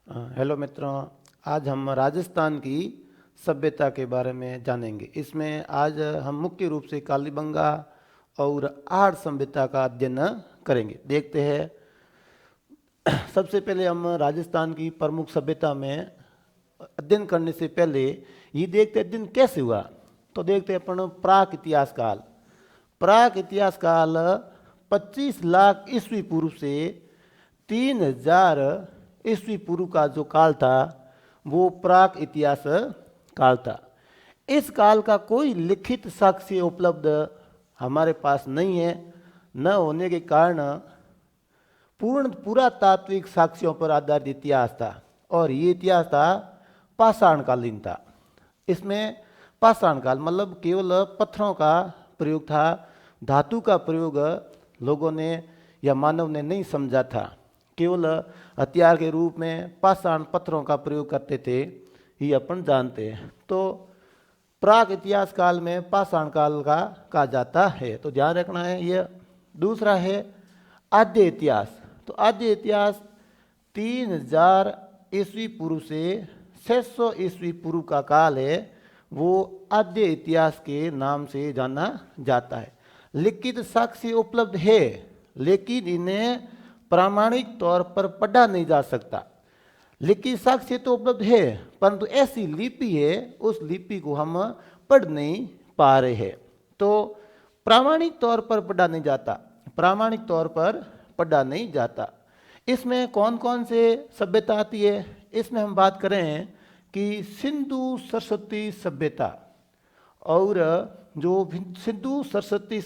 Hello मित्रों, आज हम राजस्थान की सभ्यता के बारे में जानेंगे। इसमें आज हम मुख्य रूप से कालीबंगा और आहड़ सभ्यता का अध्ययन करेंगे। देखते हैं, सबसे पहले हम राजस्थान की प्रमुख सभ्यता में अध्ययन करने से पहले ये देखते हैं अध्ययन कैसे हुआ। तो देखते हैं अपन प्राक इतिहास काल। प्राक इतिहास काल 25 लाख ईस्वी पूर्व से 3000 ईस्वी पूर्व का जो काल था वो प्राक इतिहास काल था। इस काल का कोई लिखित साक्ष्य उपलब्ध हमारे पास नहीं है। न होने के कारण पूर्ण पुरातात्विक साक्ष्यों पर आधारित इतिहास था और ये इतिहास था पाषाणकालीन था। इसमें पाषाण काल मतलब केवल पत्थरों का प्रयोग था, धातु का प्रयोग लोगों ने या मानव ने नहीं समझा था। केवल हथियार के रूप में पाषाण पत्थरों का प्रयोग करते थे, ये अपन जानते हैं। तो प्राक इतिहास काल में पाषाण काल का कहा जाता है, तो ध्यान रखना है। यह दूसरा है आद्य इतिहास। तो आद्य इतिहास 3000 ईस्वी पूर्व से 600 ईस्वी पूर्व का काल है, वो आद्य इतिहास के नाम से जाना जाता है। लिखित साक्ष्य उपलब्ध है लेकिन इन्हें प्रामाणिक तौर पर पढ़ा नहीं जा सकता। लिखित साक्ष्य तो उपलब्ध है परंतु ऐसी लिपि है, उस लिपि को हम पढ़ नहीं पा रहे हैं। तो प्रामाणिक तौर पर पढ़ा नहीं जाता, प्रामाणिक तौर पर पढ़ा नहीं जाता। इसमें कौन कौन से सभ्यता आती है? इसमें हम बात करें कि सिंधु सरस्वती सभ्यता। और जो सिंधु सरस्वती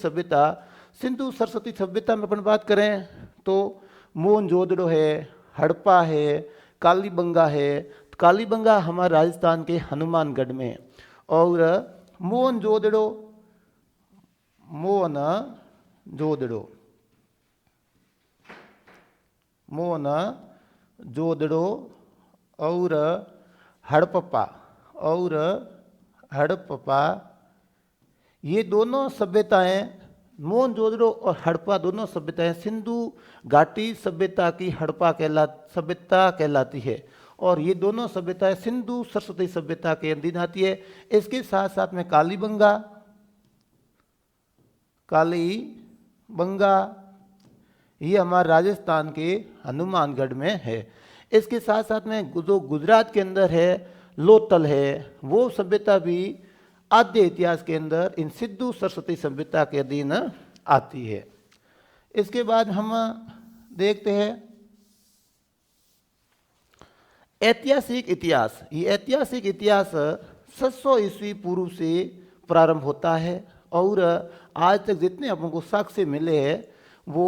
सभ्यता में अपन बात करें तो मोहनजोदड़ो है, हड़प्पा है, कालीबंगा है। तो कालीबंगा हमारे राजस्थान के हनुमानगढ़ में है। और मोहनजोदड़ो और हड़प्पा ये दोनों सभ्यताएं, मोहनजोदड़ो और हड़प्पा दोनों सभ्यताएं सिंधु घाटी सभ्यता की सभ्यता कहलाती है। और ये दोनों सभ्यताएं सिंधु सरस्वती सभ्यता के अधीन आती है। इसके साथ साथ में कालीबंगा ये हमारे राजस्थान के हनुमानगढ़ में है। इसके साथ साथ में जो गुजरात के अंदर है लोथल है, वो सभ्यता भी आद्य इतिहास के अंदर इन सिंधु सरस्वती सभ्यता के अधीन आती है। इसके बाद हम देखते हैं ऐतिहासिक इतिहास। ये ऐतिहासिक इतिहास 700 ईस्वी पूर्व से प्रारंभ होता है और आज तक जितने अपन को साक्ष्य मिले हैं वो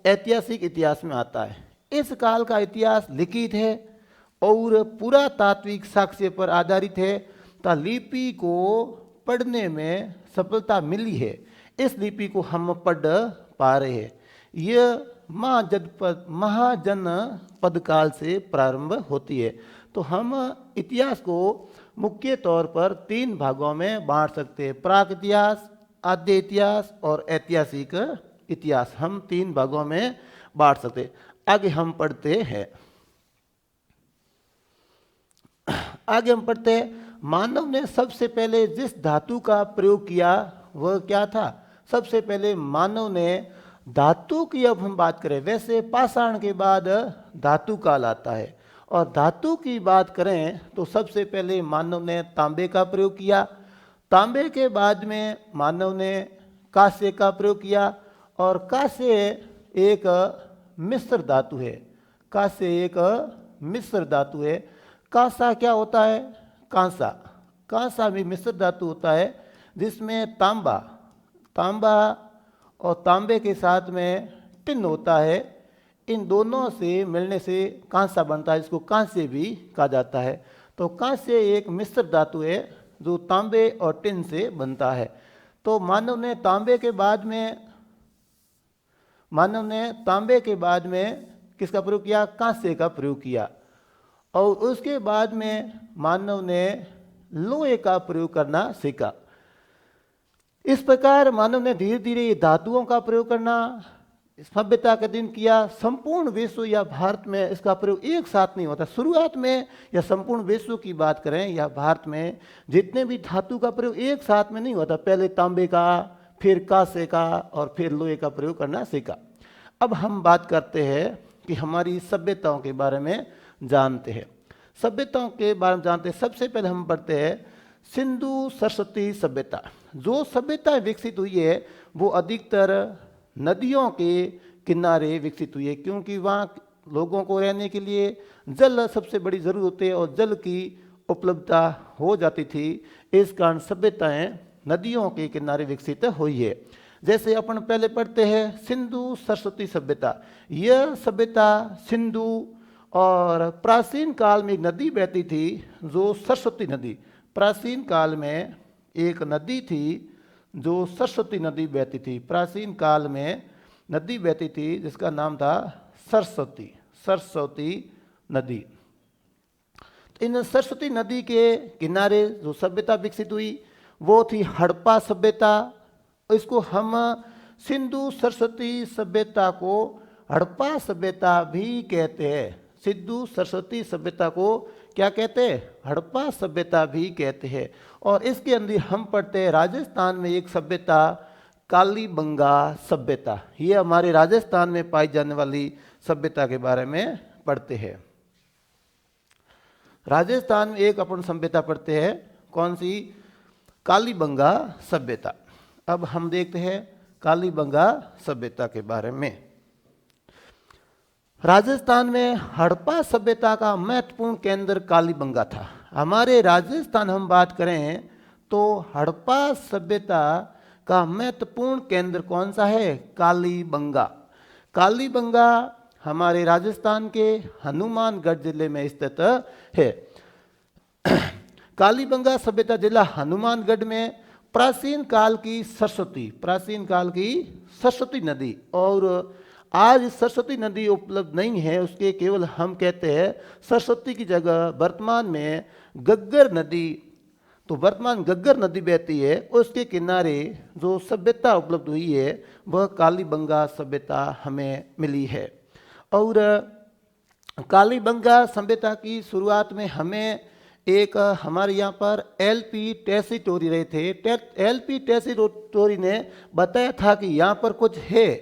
ऐतिहासिक इतिहास में आता है। इस काल का इतिहास लिखित है और पुरातात्विक साक्ष्य पर आधारित है। लिपि को पढ़ने में सफलता मिली है, इस लिपि को हम पढ़ पा रहे हैं। यह महाजनपद काल से प्रारंभ होती है। तो हम इतिहास को मुख्य तौर पर 3 भागों में बांट सकते हैं, प्राक इतिहास, आद्य इतिहास और ऐतिहासिक इतिहास। हम 3 भागों में बांट सकते हैं। आगे हम पढ़ते हैं मानव ने सबसे पहले जिस धातु का प्रयोग किया वह क्या था? सबसे पहले मानव ने धातु की, अब हम बात करें, वैसे पाषाण के बाद धातु काल आता है और धातु की बात करें तो सबसे पहले मानव ने तांबे का प्रयोग किया। तांबे के बाद में मानव ने कांस्य का प्रयोग किया और कांस्य एक मिश्र धातु है। कांसा क्या होता है? कांसा भी मिश्र धातु होता है जिसमें तांबा और तांबे के साथ में टिन होता है। इन दोनों से मिलने से कांसा बनता है, जिसको कांस्य भी कहा जाता है। तो कांस्य एक मिश्र धातु है जो तांबे और टिन से बनता है। तो मानव ने तांबे के बाद में किसका प्रयोग किया? कांस्य का प्रयोग किया। और उसके बाद में मानव ने लोहे का प्रयोग करना सीखा। इस प्रकार मानव ने धीरे धीरे धातुओं का प्रयोग करना, सभ्यता का दिन किया। संपूर्ण विश्व या भारत में इसका प्रयोग एक साथ नहीं होता। शुरुआत में या संपूर्ण विश्व की बात करें या भारत में जितने भी धातु का प्रयोग एक साथ में नहीं होता। पहले तांबे का, फिर कांसे का और फिर लोहे का प्रयोग करना सीखा। अब हम बात करते हैं कि हमारी सभ्यताओं के बारे में जानते हैं। सभ्यताओं के बारे में जानते हैं, सबसे पहले हम पढ़ते हैं सिंधु सरस्वती सभ्यता। जो सभ्यता विकसित हुई है वो अधिकतर नदियों के किनारे विकसित हुई है, क्योंकि वहाँ लोगों को रहने के लिए जल सबसे बड़ी ज़रूरत होती है और जल की उपलब्धता हो जाती थी। इस कारण सभ्यताएं नदियों के किनारे विकसित हुई है। जैसे अपन पहले पढ़ते हैं सिंधु सरस्वती सभ्यता। यह सभ्यता सिंधु और प्राचीन काल में एक नदी बहती थी जो सरस्वती नदी। प्राचीन काल में एक नदी थी जो सरस्वती नदी बहती थी। प्राचीन काल में नदी बहती थी जिसका नाम था सरस्वती, सरस्वती नदी। तो इन सरस्वती नदी के किनारे जो सभ्यता विकसित हुई वो थी हड़प्पा सभ्यता। इसको हम सिंधु सरस्वती सभ्यता को हड़प्पा सभ्यता भी कहते हैं। सिंधु सरस्वती सभ्यता को क्या कहते हैं? हड़प्पा सभ्यता भी कहते हैं। और इसके अंदर हम पढ़ते हैं राजस्थान में एक सभ्यता कालीबंगा सभ्यता। ये हमारे राजस्थान में पाई जाने वाली सभ्यता के बारे में पढ़ते हैं। राजस्थान में एक अपन सभ्यता पढ़ते हैं, कौन सी? कालीबंगा सभ्यता। अब हम देखते हैं कालीबंगा सभ्यता के बारे में। राजस्थान में हड़प्पा सभ्यता का महत्वपूर्ण केंद्र कालीबंगा था। हमारे राजस्थान हम बात करें तो हड़प्पा सभ्यता का महत्वपूर्ण केंद्र कौन सा है? कालीबंगा। कालीबंगा हमारे राजस्थान के हनुमानगढ़ जिले में स्थित है। कालीबंगा सभ्यता जिला हनुमानगढ़ में प्राचीन काल की सरस्वती नदी, और आज सरस्वती नदी उपलब्ध नहीं है, उसके केवल हम कहते हैं सरस्वती की जगह वर्तमान में गग्गर नदी, तो वर्तमान गग्गर नदी बहती है, उसके किनारे जो सभ्यता उपलब्ध हुई है वह कालीबंगा सभ्यता हमें मिली है। और कालीबंगा सभ्यता की शुरुआत में हमें एक हमारे यहाँ पर एलपी टेसीटोरी रहे थे। एलपी टेसीटोरी ने बताया था कि यहाँ पर कुछ है।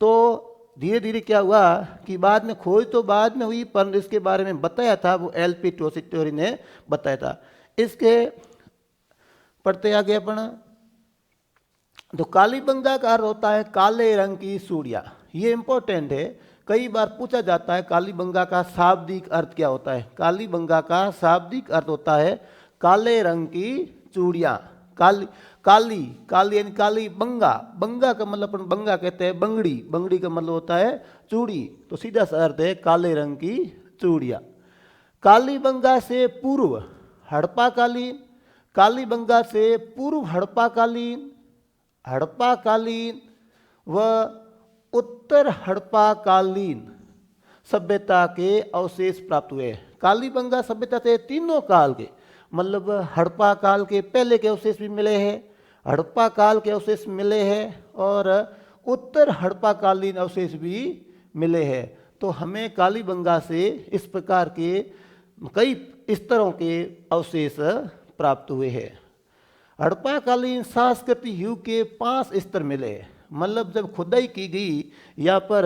तो धीरे धीरे क्या हुआ कि बाद में खोज तो बाद में हुई, पर इसके बारे में बताया था वो एलपी टेसीटोरी ने बताया था। इसके पढ़ते आगे अपन, तो कालीबंगा का अर्थ होता है काले रंग की चूड़ियाँ। ये इंपॉर्टेंट है, कई बार पूछा जाता है कालीबंगा का शाब्दिक अर्थ क्या होता है। कालीबंगा का शाब्दिक अर्थ होता है काले रंग की चूड़ियाँ। काली यानी काली बंगा, बंगा का मतलब अपन बंगा कहते हैं बंगड़ी, बंगड़ी का मतलब होता है चूड़ी, तो सीधा सा अर्थ है काले रंग की चूड़ियाँ। कालीबंगा से पूर्व हड़प्पा कालीन, कालीबंगा से पूर्व हड़प्पा कालीन व उत्तर हड़प्पा कालीन सभ्यता के अवशेष प्राप्त हुए। कालीबंगा सभ्यता से तीनों काल के, मतलब हड़प्पा काल के पहले के अवशेष भी मिले हैं, हड़प्पा काल के अवशेष मिले हैं और उत्तर हड़प्पा कालीन अवशेष भी मिले हैं। तो हमें कालीबंगा से इस प्रकार के कई स्तरों के अवशेष प्राप्त हुए हैं। हड़प्पा कालीन सांस्कृतिक युग के 5 स्तर मिले, मतलब जब खुदाई की गई यहाँ पर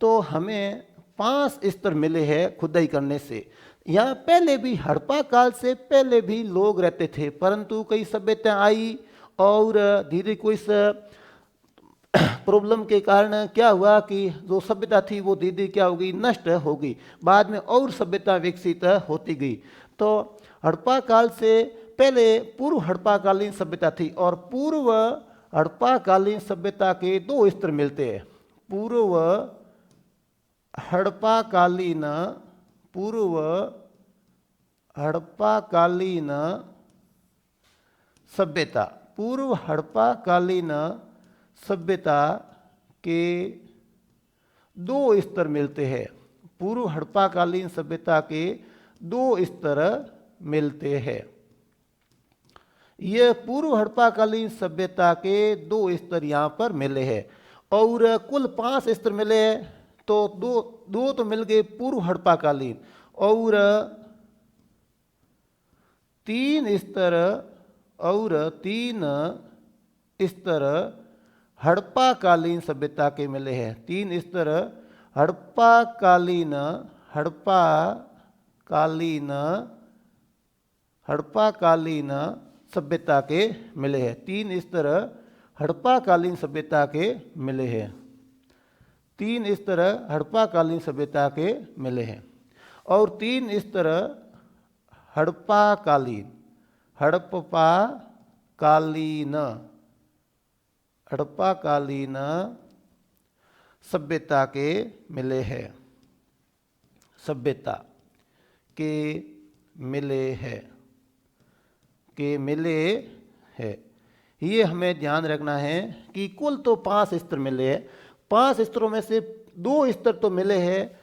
तो हमें 5 स्तर मिले हैं खुदाई करने से। यहाँ पहले भी हड़प्पा काल से पहले भी लोग रहते थे, परंतु कई सभ्यता आई और धीरे कोई प्रॉब्लम के कारण क्या हुआ कि जो सभ्यता थी वो धीरे क्या हो गई, नष्ट हो गई। बाद में और सभ्यता विकसित होती गई। तो हड़प्पा काल से पहले पूर्व हड़प्पा कालीन सभ्यता थी और पूर्व हड़प्पा कालीन सभ्यता के 2 स्तर मिलते हैं। पूर्व हड़प्पा कालीन सभ्यता, पूर्व हड़प्पा कालीन सभ्यता के 2 स्तर मिलते हैं। पूर्व हड़प्पा कालीन सभ्यता के 2 स्तर मिलते हैं। यह पूर्व हड़प्पा कालीन सभ्यता के 2 स्तर यहाँ पर मिले हैं। और कुल 5 स्तर मिले हैं, तो दो तो मिल गए पूर्व हड़प्पाकालीन और 3 स्तर हड़प्पाकालीन सभ्यता के मिले हैं। 3 स्तर हड़प्पाकालीन सभ्यता के मिले हैं। 3 स्तर हड़प्पाकालीन सभ्यता के मिले हैं। 3 स्तर हड़प्पाकालीन सभ्यता के मिले हैं और 3 स्तर हड़प्पाकालीन सभ्यता के मिले हैं। सभ्यता के मिले हैं। ये हमें ध्यान रखना है कि कुल तो 5 स्तर मिले हैं। 5 स्तरों में से 2 स्तर तो मिले हैं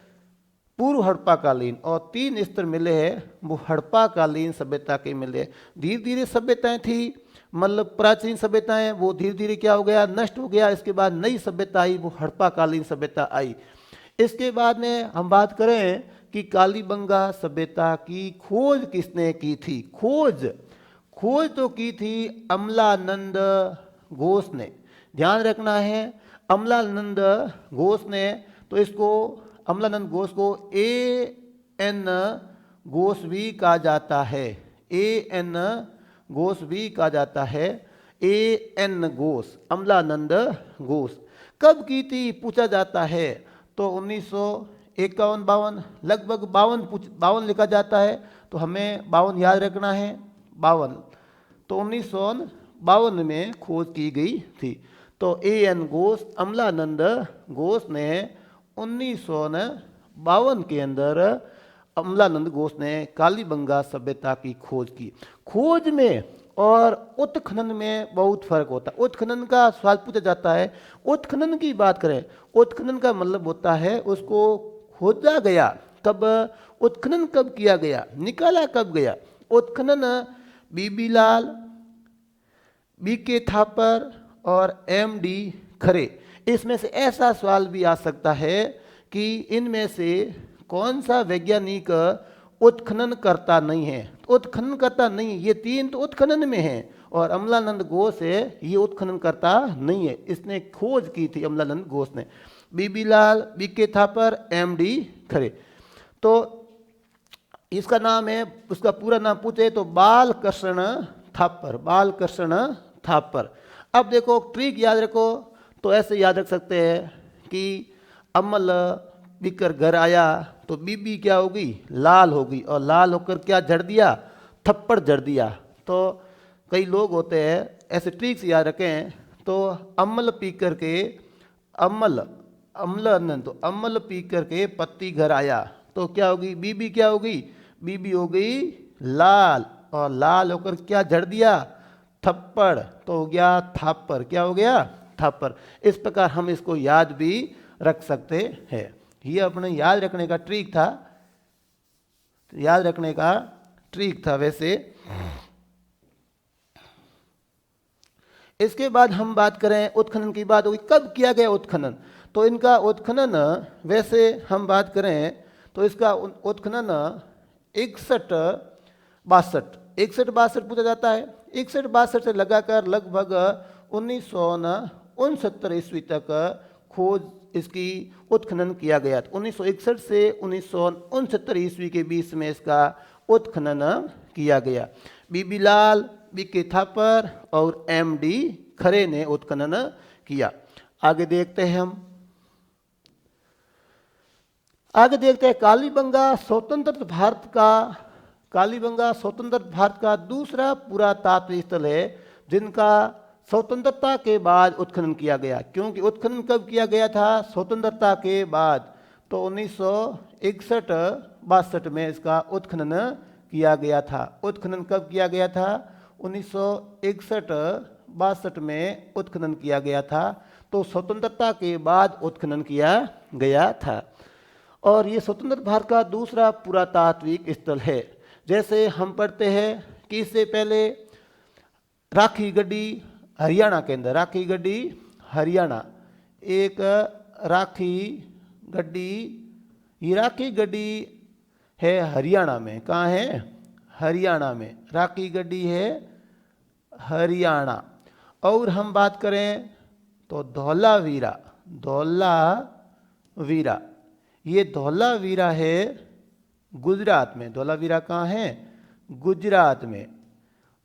पूर्व हड़प्पाकालीन और 3 स्तर मिले हैं वो हड़प्पाकालीन सभ्यता के मिले। धीरे धीरे सभ्यताएं थी, मतलब प्राचीन सभ्यताएं, वो धीरे धीरे क्या हो गया, नष्ट हो गया। इसके बाद नई सभ्यता आई, वो हड़प्पाकालीन सभ्यता आई। इसके बाद में हम बात करें कि कालीबंगा सभ्यता की खोज किसने की थी। खोज तो की थी अमलानंद घोष ने। ध्यान रखना है, अमलानंद घोष ने, तो इसको अमलानंद घोष को A.N. घोष भी कहा जाता है। A.N. घोष भी कहा जाता है। A.N. घोष, अमलानंद घोष कब की थी पूछा जाता है, तो 1951-52, लगभग 52 लिखा जाता है, तो हमें 52 याद रखना है। 52 तो 1952 में खोज की गई थी। तो A.N. घोष, अमलानंद घोष ने 1952 के अंदर अमलानंद घोष ने कालीबंगा सभ्यता की खोज की। खोज में और उत्खनन में बहुत फर्क होता है। उत्खनन का सवाल पूछा जाता है। उत्खनन की बात करें, उत्खनन का मतलब होता है उसको खोजा गया कब, उत्खनन कब किया गया, निकाला कब गया। उत्खनन बीबी लाल, B.K. थापर और M.D. खरे, इसमें से ऐसा सवाल भी आ सकता है कि इनमें से कौन सा वैज्ञानिक उत्खनन करता नहीं है। उत्खनन करता नहीं, ये 3 तो उत्खनन में हैं और अमलानंद घोष है, ये उत्खनन करता नहीं है। इसने खोज की थी अमलानंद घोष ने। बीबी लाल, B.K. थापर, M.D. खरे। तो इसका नाम है, उसका पूरा नाम पूछे तो बालकृष्ण थापर। अब देखो ट्रिक याद रखो, तो ऐसे याद रख सकते हैं कि अमल बिकर घर आया तो बीबी क्या होगी, लाल होगी, और लाल होकर क्या जड़ दिया, थप्पड़ जड़ दिया। तो कई लोग होते हैं ऐसे ट्रिक्स याद रखें। तो अमल पी करके अमल पी करके पत्ती घर आया, तो क्या होगी, बीबी क्या होगी, बीबी हो गई लाल, और लाल होकर क्या जड़ दिया, थप्पड़, तो हो गया थापर। क्या हो गया, थापर। इस प्रकार हम इसको याद भी रख सकते हैं। ये अपने याद रखने का ट्रिक था, वैसे। इसके बाद हम बात करें उत्खनन की बात होगी, कब किया गया उत्खनन। तो इनका उत्खनन, वैसे हम बात करें तो इसका उत्खनन 61-62 पूछा जाता है। 61-62 से लगाकर लगभग 1969 ईस्वी तक खोज इसकी उत्खनन किया गया। 1961 से 1969 ईस्वी के बीच में इसका उत्खनन किया गया। बीबी लाल, B.K. थापर और M.D. खरे ने उत्खनन किया। आगे देखते हैं कालीबंगा स्वतंत्र भारत का दूसरा पुरातात्विक स्थल है जिनका स्वतंत्रता के बाद उत्खनन किया गया। क्योंकि उत्खनन कब किया गया था, स्वतंत्रता के बाद। तो 1961-62 में इसका उत्खनन किया गया था। उत्खनन कब किया गया था, 1961-62 में उत्खनन किया गया था। तो स्वतंत्रता के बाद उत्खनन किया गया था। और ये स्वतंत्र भारत का दूसरा पुरातात्विक स्थल है। जैसे हम पढ़ते हैं कि इससे पहले राखी गढ़ी हरियाणा के अंदर, एक राखी गड्डी, ये राखी गड्डी है हरियाणा में। कहाँ है? हरियाणा में राखी गड्डी है, हरियाणा। और हम बात करें तो धौलावीरा, धौलावीरा, ये धौलावीरा है गुजरात में। धौलावीरा कहाँ है? गुजरात में।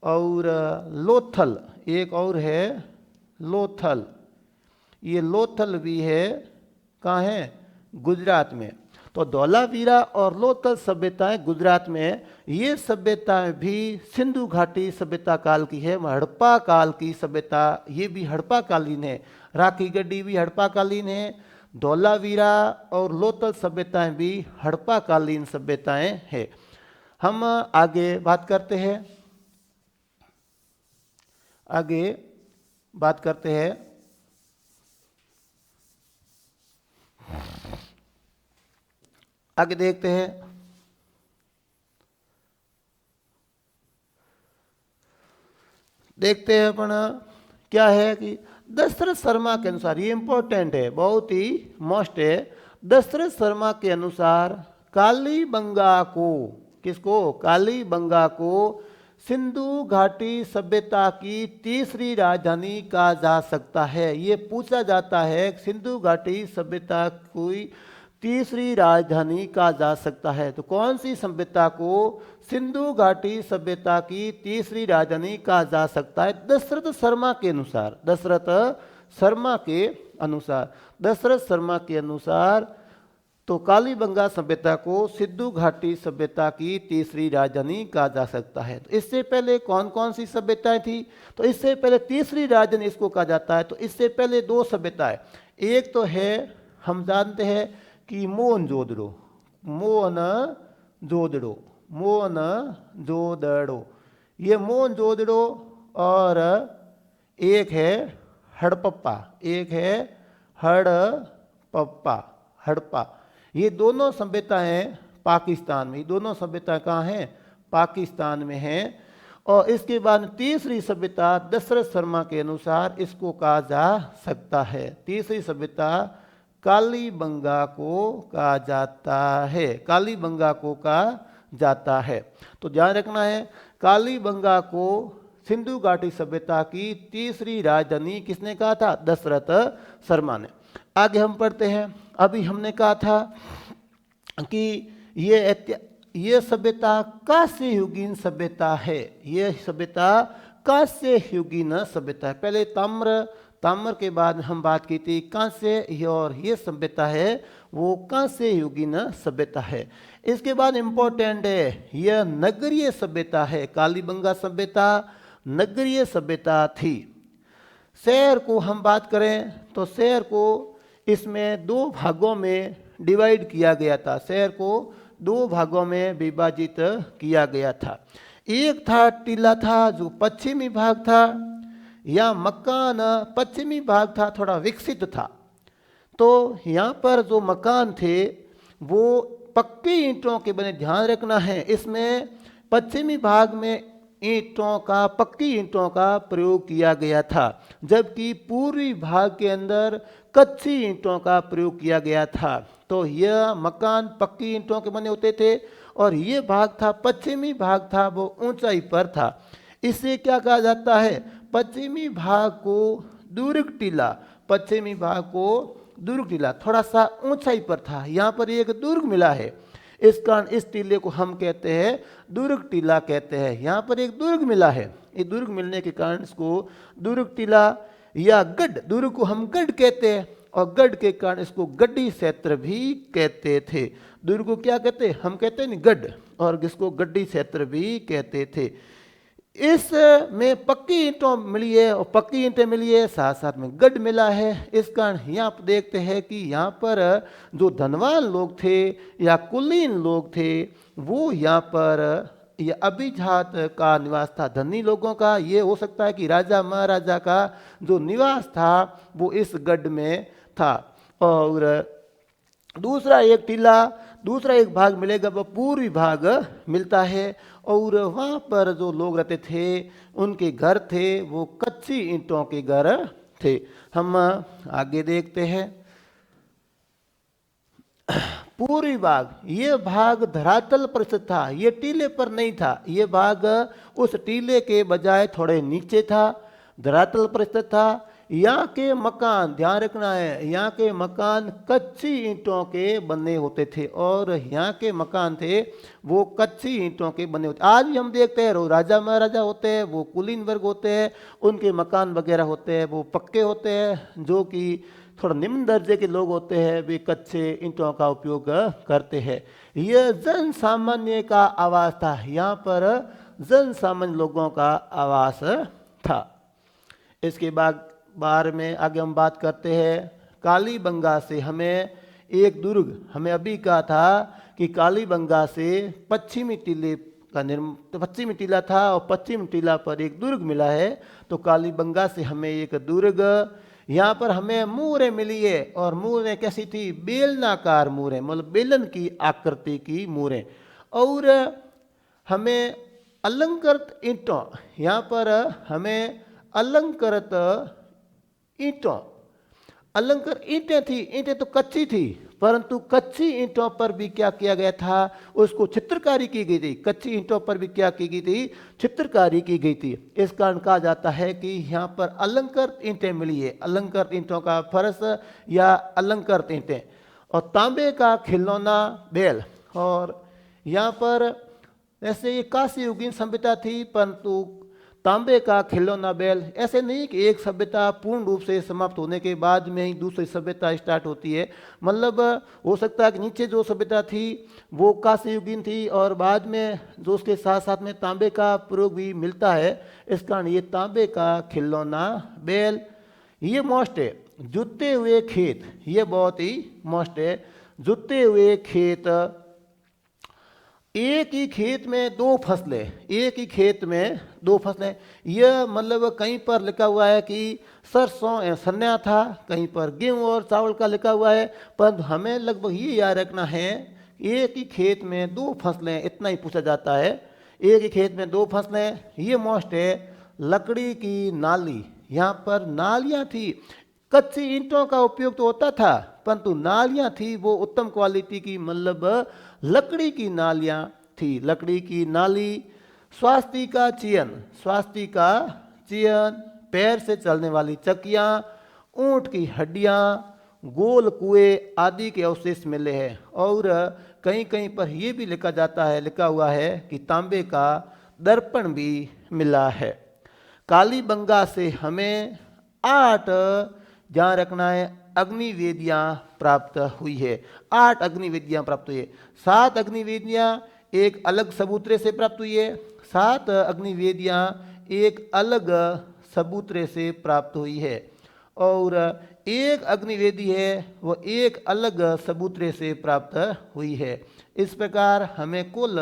और लोथल, एक और है लोथल, ये लोथल भी है, कहाँ है? गुजरात में। तो धौलावीरा और लोथल सभ्यताएं गुजरात में, ये सभ्यताएं भी सिंधु घाटी सभ्यता काल की है, हड़प्पा काल की सभ्यता, ये भी हड़प्पा कालीन है। राखी गड्डी भी हड़प्पा कालीन है, धौलावीरा और लोथल सभ्यताएं भी हड़प्पा कालीन सभ्यताएं हैं। हम आगे बात करते हैं, आगे बात करते हैं। आगे देखते हैं, देखते हैं अपन क्या है कि दशरथ शर्मा के अनुसार, ये इंपॉर्टेंट है, बहुत ही मोस्ट है। दशरथ शर्मा के अनुसार कालीबंगा को, किसको? कालीबंगा को सिंधु घाटी सभ्यता की तीसरी राजधानी कहा जा सकता है। ये पूछा जाता है सिंधु घाटी सभ्यता कोई तीसरी राजधानी कहा जा सकता है, तो कौन सी सभ्यता को सिंधु घाटी सभ्यता की तीसरी राजधानी कहा जा सकता है? दशरथ शर्मा के अनुसार, दशरथ शर्मा के अनुसार, दशरथ शर्मा के अनुसार तो कालीबंगा सभ्यता को सिंधु घाटी सभ्यता की तीसरी राजधानी कहा जा सकता है। तो इससे पहले कौन कौन सी सभ्यताएं थी? तो इससे पहले तीसरी राजधानी इसको कहा जाता है। तो इससे पहले दो सभ्यताएं, एक तो है हम जानते हैं कि मोहनजोदड़ो, मोहनजोदड़ो, मोहनजोदड़ो, ये मोहनजोदड़ो, और एक है हड़प्पा, एक है हड़प्पा, हड़प्पा। ये दोनों सभ्यताएं पाकिस्तान में, ये दोनों सभ्यता कहाँ हैं? पाकिस्तान में हैं। और इसके बाद तीसरी सभ्यता दशरथ शर्मा के अनुसार इसको कहा जा सकता है, तीसरी सभ्यता कालीबंगा को कहा जाता है, कालीबंगा को कहा जाता है। तो ध्यान रखना है, कालीबंगा को सिंधु घाटी सभ्यता की तीसरी राजधानी किसने कहा था? दशरथ शर्मा ने। आगे हम पढ़ते हैं। अभी हमने कहा था कि ये सभ्यता कांस्य युगीन सभ्यता है, ये सभ्यता कांस्य युगीन सभ्यता है। पहले ताम्र के बाद हम बात की थी कांस्य, और ये सभ्यता है वो कांस्य युगीन सभ्यता है। इसके बाद इंपॉर्टेंट है, यह नगरीय सभ्यता है। कालीबंगा सभ्यता नगरीय सभ्यता थी। शहर को हम बात करें तो शहर को इसमें दो भागों में डिवाइड किया गया था, शहर को दो भागों में विभाजित किया गया था। एक था टीला था जो पश्चिमी भाग था, या मकान पश्चिमी भाग था, थोड़ा विकसित था। तो यहाँ पर जो मकान थे वो पक्की ईंटों के बने। ध्यान रखना है, इसमें पश्चिमी भाग में ईंटों का, पक्की ईंटों का प्रयोग किया गया था, जबकि पूर्वी भाग के अंदर कच्ची ईंटों का प्रयोग किया गया था। तो यह मकान पक्की ईंटों के बने होते थे, और ये भाग था, पश्चिमी भाग था, वो ऊंचाई पर था। इससे क्या कहा जाता है? पश्चिमी भाग को दुर्ग टीला, पश्चिमी भाग को दुर्ग टीला, थोड़ा सा ऊंचाई पर था। यहाँ पर एक दुर्ग मिला है, इस कारण इस टीले को हम कहते हैं दुर्ग टीला कहते हैं। यहाँ पर एक दुर्ग मिला है, ये दुर्ग मिलने के कारण इसको दुर्ग टीला या गढ़, दुर्ग को हम गढ़ कहते हैं, और गढ़ के कारण इसको गड्डी क्षेत्र भी कहते थे। दुर्ग को क्या कहते हैं? हम कहते हैं नहीं गढ़, और इसको गड्डी क्षेत्र भी कहते थे। इसमें पक्की ईंटों मिली है, और पक्की ईंटें मिली है, साथ साथ में गढ़ मिला है। इस कारण यहाँ पर देखते हैं कि यहाँ पर जो धनवान लोग थे या कुलीन लोग थे, वो यहाँ पर यह अभिजात का निवास था, धनी लोगों का। ये हो सकता है कि राजा महाराजा का जो निवास था वो इस गढ़ में था। और दूसरा एक टीला, दूसरा एक भाग मिलेगा, वह पूर्वी भाग मिलता है, और वहाँ पर जो लोग रहते थे उनके घर थे वो कच्ची ईंटों के घर थे। हम आगे देखते हैं। पूर्वी भाग, ये भाग धरातल पर स्थित था, ये टीले पर नहीं था, ये भाग उस टीले के बजाय थोड़े नीचे था, धरातल पर स्थित था। यहाँ के मकान, ध्यान रखना है, यहाँ के मकान कच्ची ईंटों के बने होते थे, और यहाँ के मकान थे वो कच्ची ईंटों के बने होते। आज भी हम देखते हैं राजा महाराजा होते हैं, वो कुलीन वर्ग होते हैं, उनके मकान वगैरह होते हैं वो पक्के होते हैं। जो कि थोड़ा निम्न दर्जे के लोग होते हैं वे कच्चे ईंटों का उपयोग करते हैं। यह जन सामान्य का आवास था, यहाँ पर जन सामान्य लोगों का आवास था। इसके बाद बार में आगे हम बात करते हैं। कालीबंगा से हमें एक दुर्ग, हमें अभी कहा था कि कालीबंगा से पश्चिमी टीले का पश्चिमी टीला था और पश्चिम टीला पर एक दुर्ग मिला है। तो कालीबंगा से हमें एक दुर्ग, यहाँ पर हमें मूरें मिली है, और मूरें कैसी थी? बेलनाकार मूरें, मतलब बेलन की आकृति की मूरें। और हमें अलंकृत ईंटों, यहाँ पर हमें अलंकृत ईंटों, अलंकृत ईंटें थी। ईंटें तो कच्ची थी, परंतु कच्ची ईंटों पर भी क्या किया गया था? उसको चित्रकारी की गई थी। कच्ची ईंटों पर भी क्या की गई थी? चित्रकारी की गई थी। इस कारण कहा जाता है कि यहाँ पर अलंकृत ईंटें मिली है, अलंकृत ईंटों का फर्श या अलंकृत ईंटें। और तांबे का खिलौना बैल, और यहाँ पर ऐसे ये काशी युगीन सभ्यता थी, परंतु तांबे का खिलौना बैल, ऐसे नहीं कि एक सभ्यता पूर्ण रूप से समाप्त होने के बाद में ही दूसरी सभ्यता स्टार्ट होती है। मतलब हो सकता है कि नीचे जो सभ्यता थी वो काशी युगीन थी, और बाद में जो उसके साथ साथ में तांबे का प्रयोग भी मिलता है। इस कारण ये तांबे का खिलौना बैल, ये मोस्ट है। जुते हुए खेत, ये बहुत ही मोस्ट है। जुते हुए खेत, एक ही खेत में दो फसलें, एक ही खेत में दो फसलें। यह मतलब कहीं पर लिखा हुआ है कि सरसों सन्या था, कहीं पर गेहूं और चावल का लिखा हुआ है, पर हमें लगभग ये याद रखना है एक ही खेत में दो फसलें, इतना ही पूछा जाता है। एक ही खेत में दो फसलें, ये मोस्ट है। लकड़ी की नाली, यहाँ पर नालियाँ थी। कच्ची ईंटों का उपयोग तो होता था, परंतु नालियाँ थी वो उत्तम क्वालिटी की, मतलब लकड़ी की नालियाँ थी, लकड़ी की नाली। स्वास्थ्य का चयन, स्वास्थ्य का चयन, पैर से चलने वाली चक्कियाँ, ऊँट की हड्डियाँ, गोल कुएं आदि के अवशेष मिले हैं। और कहीं कहीं पर यह भी लिखा जाता है, लिखा हुआ है कि तांबे का दर्पण भी मिला है। कालीबंगा से हमें 8, ध्यान रखना है, अग्निवेदियाँ प्राप्त हुई है। 8 अग्निवेदियाँ प्राप्त हुई है। 7 अग्निवेदियाँ एक अलग सबूतरे से प्राप्त हुई है। 7 अग्निवेदियाँ एक अलग सबूतरे से प्राप्त हुई है, और एक अग्निवेदी है वो एक अलग सबूतरे से प्राप्त हुई है। इस प्रकार हमें कुल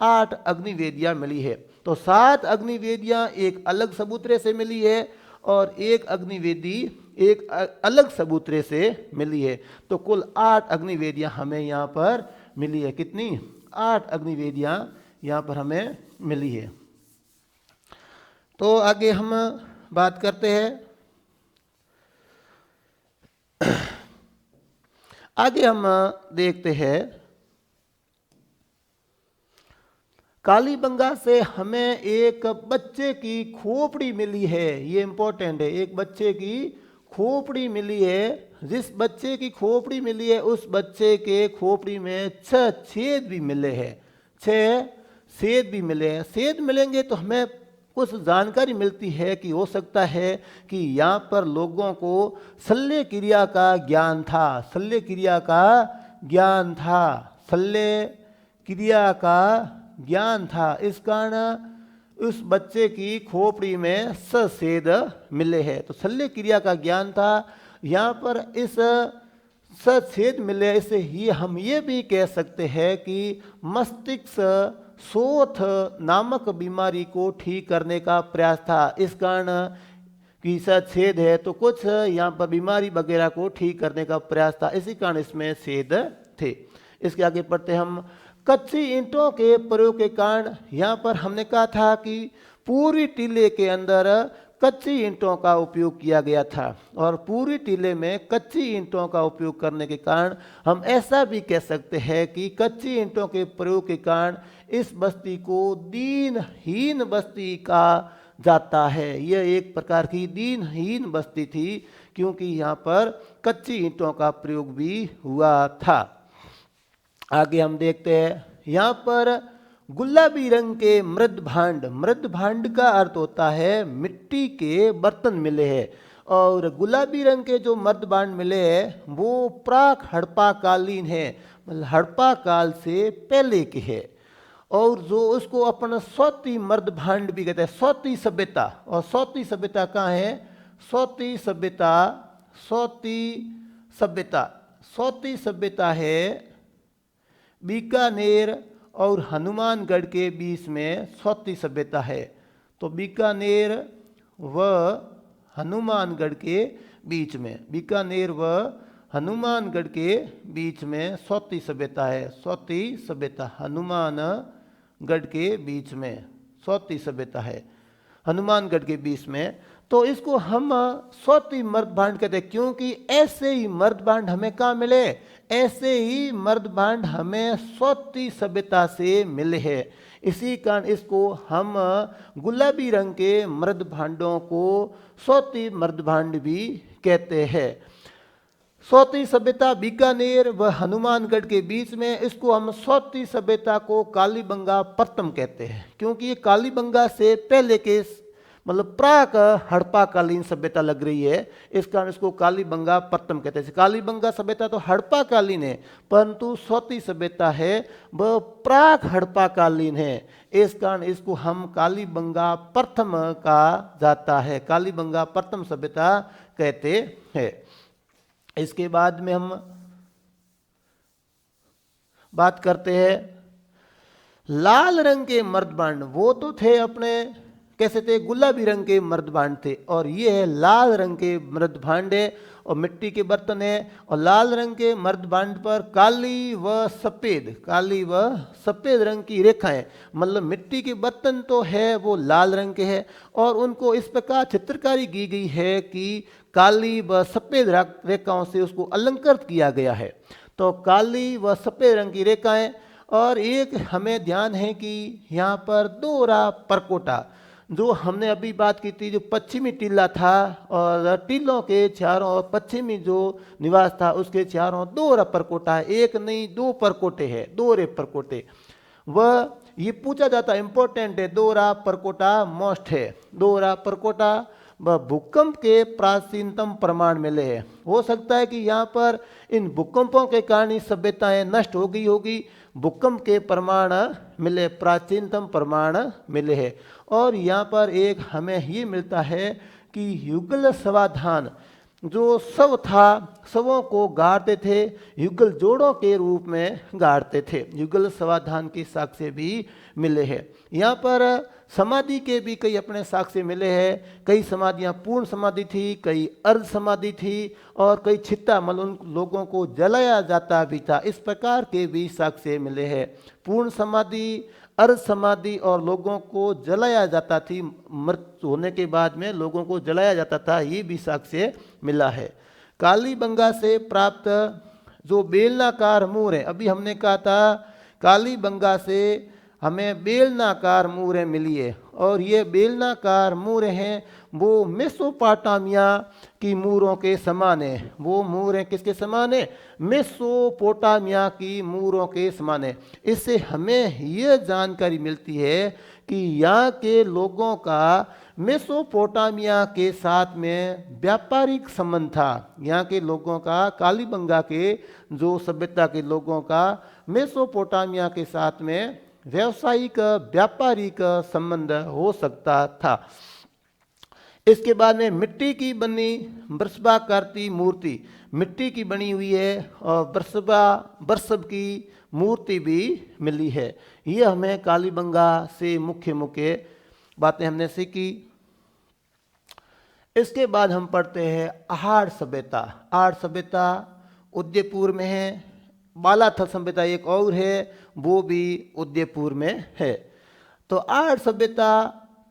8 अग्निवेदियाँ मिली है। तो 7 अग्निवेदियाँ एक अलग सबूतरे से मिली है, और एक अग्निवेदी एक अलग सबूतरे से मिली है। तो कुल 8 अग्निवेदियाँ हमें यहाँ पर मिली है। कितनी? 8 अग्निवेदियाँ यहाँ पर हमें मिली है। तो आगे हम बात करते हैं। आगे हम देखते हैं, कालीबंगा से हमें एक बच्चे की खोपड़ी मिली है। ये इंपॉर्टेंट है, एक बच्चे की खोपड़ी मिली है। जिस बच्चे की खोपड़ी मिली है उस बच्चे के खोपड़ी में 6 छेद भी मिले हैं, 6 छेद भी मिले हैं। छेद मिलेंगे तो हमें कुछ जानकारी मिलती है कि हो सकता है कि यहाँ पर लोगों को शल्य क्रिया का ज्ञान था, शल्य क्रिया का ज्ञान था, शल्य क्रिया का ज्ञान था। इस कारण उस बच्चे की खोपड़ी में छेद मिले हैं। तो शल्य क्रिया का ज्ञान था। यहाँ पर इस छेद मिले, इससे ही हम ये भी कह सकते हैं कि मस्तिष्क शोथ नामक बीमारी को ठीक करने का प्रयास था। इस कारण कि छेद है तो कुछ यहाँ पर बीमारी वगैरह को ठीक करने का प्रयास था, इसी कारण इसमें छेद थे। इसके आगे पढ़ते हम। कच्ची ईंटों के प्रयोग के कारण यहाँ पर हमने कहा था कि पूर्वी टीले के अंदर कच्ची ईंटों का उपयोग किया गया था और पूरी टीले में कच्ची ईंटों का उपयोग करने के कारण हम ऐसा भी कह सकते हैं कि कच्ची ईंटों के प्रयोग के कारण इस बस्ती को दीनहीन बस्ती कहा जाता है। यह एक प्रकार की दीनहीन बस्ती थी क्योंकि यहाँ पर कच्ची ईंटों का प्रयोग भी हुआ था। आगे हम देखते हैं, यहाँ पर गुलाबी रंग के मृद भांड का अर्थ होता है मिट्टी के बर्तन मिले हैं और गुलाबी रंग के जो मृद भांड मिले हैं वो प्राक हड़प्पा कालीन है, मतलब हड़प्पा काल से पहले के है और जो उसको अपन सौती मर्द भांड भी कहते हैं, सौती सभ्यता। और सौती सभ्यता कहाँ है? सौती सभ्यता है बीकानेर और हनुमानगढ़ के बीच में सौती सभ्यता है। तो बीकानेर व हनुमानगढ़ के बीच में, बीकानेर व हनुमानगढ़ के बीच में सौती सभ्यता है। सौती सभ्यता हनुमानगढ़ के बीच में सौती सभ्यता है, हनुमानगढ़ के बीच में। तो इसको हम सौती मर्द भांड कहते हैं क्योंकि ऐसे ही मर्द भांड हमें कहाँ मिले? ऐसे ही मर्द भांड हमें सौती सभ्यता से मिले हैं। इसी कारण इसको हम गुलाबी रंग के मर्द भांडों को सौती मर्द भांड भी कहते हैं। सौती सभ्यता बीकानेर व हनुमानगढ़ के बीच में, इसको हम सौती सभ्यता को कालीबंगा प्रथम कहते हैं क्योंकि ये कालीबंगा से पहले के मतलब प्राक हड़प्पा कालीन सभ्यता लग रही है, इस कारण इसको कालीबंगा प्रथम कहते हैं। कालीबंगा सभ्यता तो हड़प्पा कालीन है परंतु सौती सभ्यता है वह प्राक हड़प्पा कालीन है, इस कारण इसको हम कालीबंगा प्रथम कहा जाता है, कालीबंगा प्रथम सभ्यता कहते हैं। इसके बाद में हम बात करते हैं लाल रंग के मर्द भांड। वो तो थे अपने कैसे थे? गुलाबी रंग के मर्द भांड थे और ये है लाल रंग के मर्द भांड है और मिट्टी के बर्तन है। और लाल रंग के मर्द भांड पर काली व सफेद रंग की रेखाएं, मतलब मिट्टी के बर्तन तो है वो लाल रंग के है और उनको इस प्रकार चित्रकारी की गई है कि काली व सफेद रेखाओं से उसको अलंकृत किया गया है। तो काली व सफेद रंग की रेखाएं, और एक हमें ध्यान है कि यहाँ पर दोहरा परकोटा, जो हमने अभी बात की थी, जो पश्चिमी टीला था और टीलों के चारों और पश्चिमी जो निवास था उसके चारों दोहरा परकोटा है, एक नहीं दो परकोटे हैं, दोहरे परकोटे। वह ये पूछा जाता है, इंपॉर्टेंट है, दोहरा परकोटा मोस्ट है। दोहरा परकोटा व भूकंप के प्राचीनतम प्रमाण मिले हैं। हो सकता है कि यहाँ पर इन भूकंपों के कारण सभ्यताएं नष्ट हो गई होगी, भूकंप के प्रमाण मिले, प्राचीनतम प्रमाण मिले हैं। और यहाँ पर एक हमें ये मिलता है कि युगल समाधान, जो शव था शवों को गाड़ते थे, युगल जोड़ों के रूप में गाड़ते थे, युगल समाधान की साक्ष्य भी मिले हैं। यहाँ पर समाधि के भी कई अपने साक्ष्य मिले हैं, कई समाधियाँ पूर्ण समाधि थी, कई अर्ध समाधि थी और कई छित्ता, मतलब उन लोगों को जलाया जाता भी था, इस प्रकार के भी साक्ष्य मिले हैं। पूर्ण समाधि, अर्ध समाधि और लोगों को जलाया जाता थी, मृत्यु होने के बाद में लोगों को जलाया जाता था, ये भी साक्ष्य मिला है। कालीबंगा से प्राप्त जो बेलनाकार मूर, अभी हमने कहा था कालीबंगा से हमें बेलनाकार मूरें मिली है और ये बेलनाकार मूरें हैं वो मेसोपोटामिया की मूरों के समान है। वो मूरें किसके समान है? मेसोपोटामिया की मूरों के समान है। इससे हमें ये जानकारी मिलती है कि यहाँ के लोगों का मेसोपोटामिया के साथ में व्यापारिक संबंध था। यहाँ के लोगों का, कालीबंगा के जो सभ्यता के लोगों का मेसोपोटामिया के साथ में व्यावसायिक व्यापारिक संबंध हो सकता था। इसके बाद में मिट्टी की बनी वृषभाकृति मूर्ति, मिट्टी की बनी हुई है और वृषभ की मूर्ति भी मिली है। ये हमें कालीबंगा से मुख्य बातें हमने सीखी। इसके बाद हम पढ़ते हैं आहार सभ्यता। आहार सभ्यता उदयपुर में है। बालाथल सभ्यता एक और है, वो भी उदयपुर में है। तो आहार सभ्यता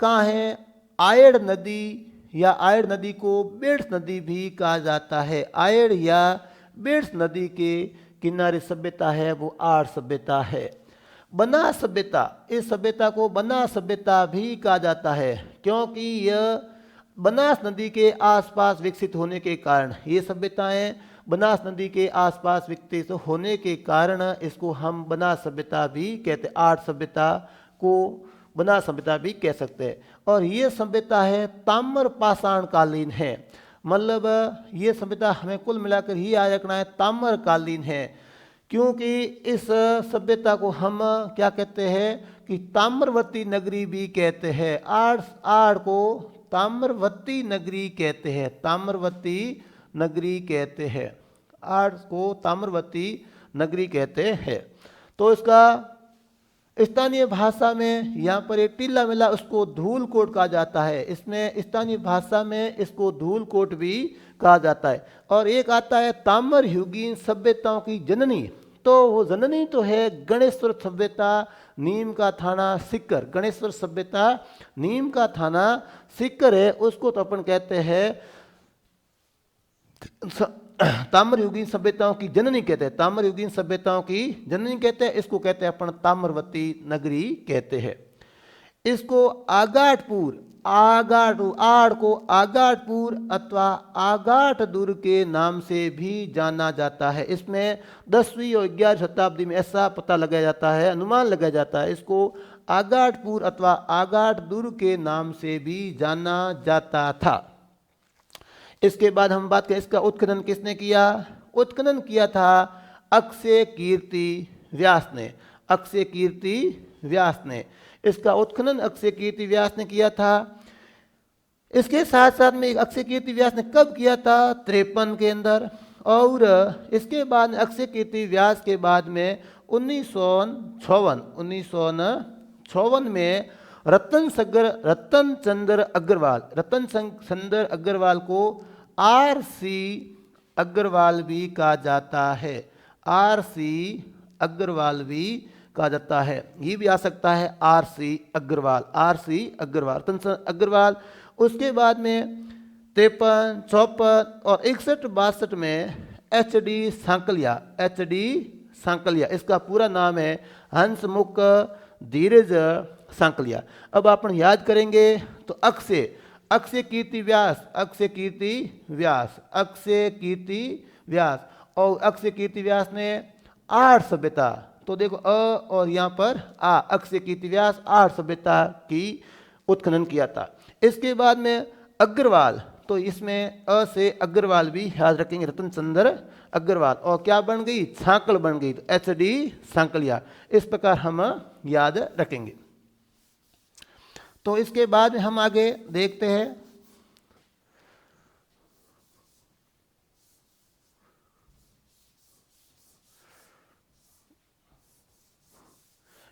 कहाँ है? आयड़ नदी या आयड़ नदी को बेड्स नदी भी कहा जाता है। आयड़ या बेड्स नदी के किनारे सभ्यता है वो आर्य सभ्यता है। बनास सभ्यता, इस सभ्यता को बनास सभ्यता भी कहा जाता है क्योंकि यह बनास नदी के आसपास विकसित होने के कारण, ये सभ्यताएं बनास नदी के आसपास विकसित होने के कारण इसको हम बनास सभ्यता भी कहते हैं। आर्य सभ्यता को बनास सभ्यता भी कह सकते हैं। और ये सभ्यता है ताम्र पाषाण कालीन है, मतलब ये सभ्यता हमें कुल मिलाकर ही याद रखना है ताम्र कालीन है, क्योंकि इस सभ्यता को हम क्या कहते हैं कि ताम्रवती नगरी भी कहते हैं। आड़ को ताम्रवती नगरी कहते हैं, ताम्रवती नगरी कहते हैं, आड़ को ताम्रवती नगरी कहते हैं। तो इसका स्थानीय भाषा में यहाँ पर एक टीला मिला, उसको धूलकोट कहा जाता है। इसमें स्थानीय भाषा में इसको धूलकोट भी कहा जाता है। और एक आता है ताम्रयुगीन सभ्यताओं की जननी, तो वो जननी तो है गणेश्वर सभ्यता, नीम का थाना सिक्कर। गणेश्वर सभ्यता नीम का थाना सिक्कर है, उसको तो अपन कहते हैं ताम्रयुगीन सभ्यताओं की जननी कहते हैं, ताम्रयुगीन सभ्यताओं की जननी कहते हैं। इसको कहते हैं अपन ताम्रवती नगरी कहते हैं। इसको आगाटपुर, आड़ को आगाटपुर अथवा आगाट दुर्ग के नाम से भी जाना जाता है। इसमें 10वीं और 11वीं शताब्दी में ऐसा पता लगाया जाता है, अनुमान लगाया जाता है, इसको आगाटपुर अथवा आगाट दुर्ग के नाम से भी जाना जाता था। इसके बाद हम बात करें इसका उत्खनन किसने किया। उत्खनन किया था अक्षय कीर्ति व्यास ने, अक्षय कीर्ति व्यास ने। इसका उत्खनन अक्षय कीर्ति व्यास ने किया था। इसके साथ साथ में अक्षय कीर्ति व्यास ने कब किया था, 53 के अंदर। और इसके बाद अक्षय कीर्ति व्यास के बाद में 1956 में रतन चंद्र अग्रवाल को आर.सी. अग्रवाल भी कहा जाता है, आर.सी. अग्रवाल भी कहा जाता है। ये भी आ सकता है आर.सी. अग्रवाल, आर.सी. अग्रवाल, रतन अग्रवाल। उसके बाद में 53, 54 और 61, 62 में एच.डी. सांकलिया, एच.डी. सांकलिया, इसका पूरा नाम है हंसमुख धीरज सांकलिया। अब अपन याद करेंगे तो अक्षय कीर्ति व्यास, अक्षय कीर्ति व्यास, अक्षय कीर्ति व्यास। और अक्षय कीर्ति व्यास ने आर्य सभ्यता, तो देखो अ और यहाँ पर आ, अक्षय कीर्ति व्यास आर्य सभ्यता की उत्खनन किया था। इसके बाद में अग्रवाल, तो इसमें अ से अग्रवाल भी याद रखेंगे, रतन चंद्र अग्रवाल। और क्या बन गई, सांकल बन गई, तो एच.डी. सांकलिया। इस प्रकार हम याद रखेंगे। तो इसके बाद हम आगे देखते हैं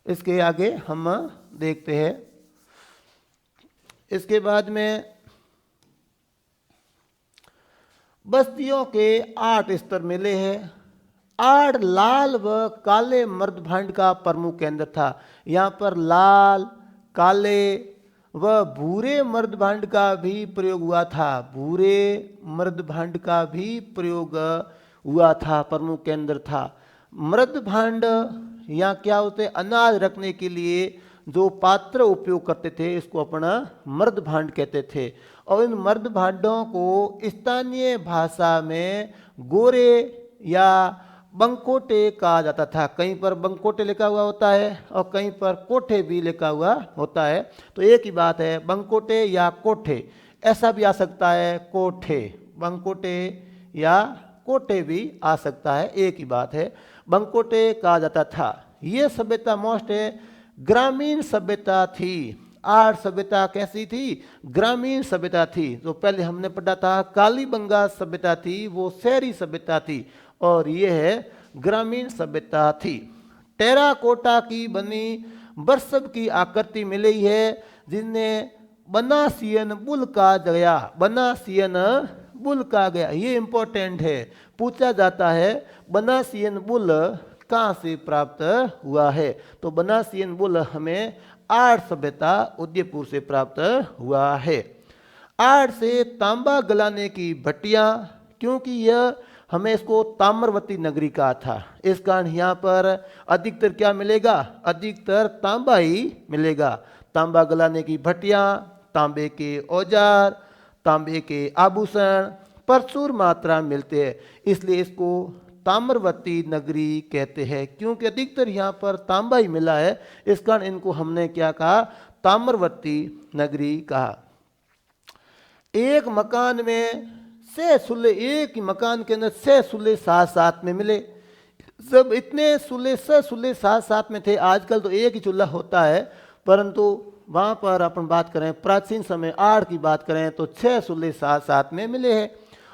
इसके आगे हम देखते हैं इसके बाद में बस्तियों के 8 स्तर मिले हैं। आड़ लाल व काले मर्दभांड का प्रमुख केंद्र था। यहाँ पर लाल, काले व भूरे मर्दभांड का भी प्रयोग हुआ था, भूरे मर्दभांड का भी प्रयोग हुआ था, प्रमुख केंद्र था। मर्दभांड यहाँ क्या होते, अनाज रखने के लिए जो पात्र उपयोग करते थे इसको अपना मर्दभांड कहते थे। और इन मर्दभांडों को स्थानीय भाषा में गोरे या बंकोटे कहा जाता था। कहीं पर बंकोटे लिखा हुआ होता है और कहीं पर कोठे भी लिखा हुआ होता है, तो एक ही बात है, बंकोटे या कोठे। ऐसा भी आ सकता है कोठे, बंकोटे या कोठे भी आ सकता है, एक ही बात है, बंकोटे कहा जाता था। ये सभ्यता मोस्ट ग्रामीण सभ्यता थी। आर्य सभ्यता कैसी थी, ग्रामीण सभ्यता थी। तो पहले हमने पढ़ा था कालीबंगा सभ्यता थी, वो शहरी सभ्यता थी, और ये है ग्रामीण सभ्यता थी। टेराकोटा की बनी बरसब की आकृति मिली है जिन्हें बनासियन बुल कहा गया, बनासियन बुल कहा गया। ये इंपॉर्टेंट है, पूछा जाता है बनासियन बुल कहाँ से प्राप्त हुआ है। तो बनासियन बुल हमें आर्य सभ्यता उदयपुर से प्राप्त हुआ है। आड़ से तांबा गलाने की भट्टियाँ, क्योंकि यह हमें इसको ताम्रवती नगरी कहा था, इस कारण यहाँ पर अधिकतर क्या मिलेगा, अधिकतर तांबा ही मिलेगा। तांबा गलाने की भट्टियाँ, तांबे के औजार, तांबे के आभूषण प्रचुर मात्रा मिलते हैं, इसलिए इसको ताम्रवती नगरी कहते हैं, क्योंकि अधिकतर यहाँ पर तांबा ही मिला है, इस कारण इनको हमने क्या कहा, ताम्रवती नगरी कहा। एक मकान में 6 सुले, एक ही मकान के अंदर 6 सुले साथ साथ में मिले। सब इतने सुले 6 सुले साथ साथ में थे। आजकल तो एक ही चूल्हा होता है, परंतु वहाँ पर अपन बात करें प्राचीन समय आड़ की बात करें तो 6 सुले साथ साथ में मिले हैं।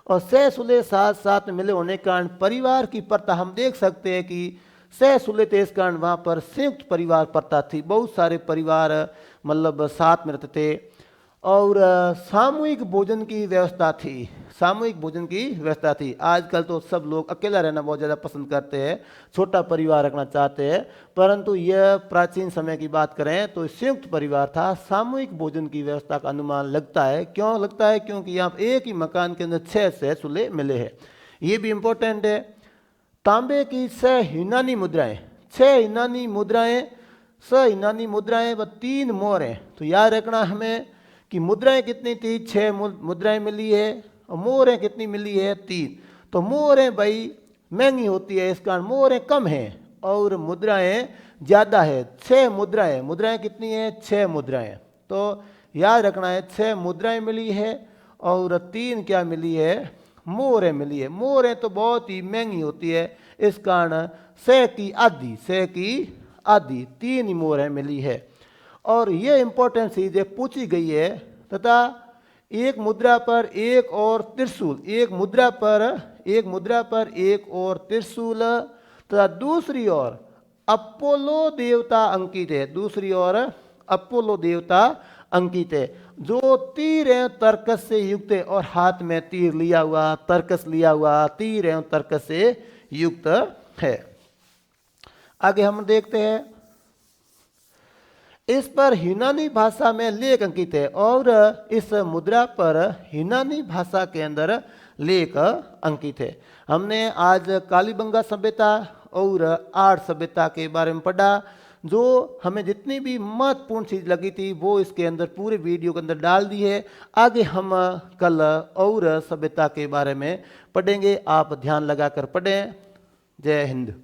और 6 सुले साथ साथ में मिले होने के कारण परिवार की प्रथा हम देख सकते हैं कि 6 सुले थे, इस कारण वहाँ पर संयुक्त परिवार प्रथा थी। बहुत सारे परिवार मतलब साथ में रहते थे। और सामूहिक भोजन की व्यवस्था थी, सामूहिक भोजन की व्यवस्था थी। आजकल तो सब लोग अकेला रहना बहुत ज़्यादा पसंद करते हैं, छोटा परिवार रखना चाहते हैं, परंतु यह प्राचीन समय की बात करें तो संयुक्त परिवार था। सामूहिक भोजन की व्यवस्था का अनुमान लगता है, क्यों लगता है, क्योंकि यहाँ एक ही मकान के अंदर 6 चूल्हे मिले हैं। ये भी इम्पोर्टेंट है। तांबे की 6 यूनानी मुद्राएं, 6 यूनानी मुद्राएं, 6 यूनानी मुद्राएं व 3 मोहरें। तो याद रखना हमें कि मुद्राएं कितनी थी, 6 मुद्राएं मिली है, और मोहरें कितनी मिली है, 3। तो मोहरें भाई महंगी होती है, इस कारण मोहरें कम हैं और मुद्राएं ज़्यादा है। 6 मुद्राएं, मुद्राएं कितनी है, 6 मुद्राएं। तो याद रखना है 6 मुद्राएं मिली है और 3 क्या मिली है, मोहरें मिली है। मोहरें तो बहुत ही महंगी होती है, इस कारण 6 की आधी, 6 की आधी 3 ही मोहरें मिली है। और ये इंपॉर्टेंट चीज़ें पूछी गई है। तथा एक मुद्रा पर एक और त्रिशूल, एक मुद्रा पर एक और त्रिशूल, तथा दूसरी ओर अपोलो देवता अंकित है, दूसरी ओर अपोलो देवता अंकित है, जो तीर एवं तर्कस से युक्त है, और हाथ में तीर लिया हुआ, तर्कस लिया हुआ, तीर एवं तर्कस से युक्त है। आगे हम देखते हैं, इस पर यूनानी भाषा में लेख अंकित है, और इस मुद्रा पर यूनानी भाषा के अंदर लेख अंकित है। हमने आज कालीबंगा सभ्यता और आड़ सभ्यता के बारे में पढ़ा। जो हमें जितनी भी महत्वपूर्ण चीज़ लगी थी वो इसके अंदर पूरे वीडियो के अंदर डाल दी है। आगे हम कल और सभ्यता के बारे में पढ़ेंगे, आप ध्यान लगाकर पढ़ें। जय हिंद।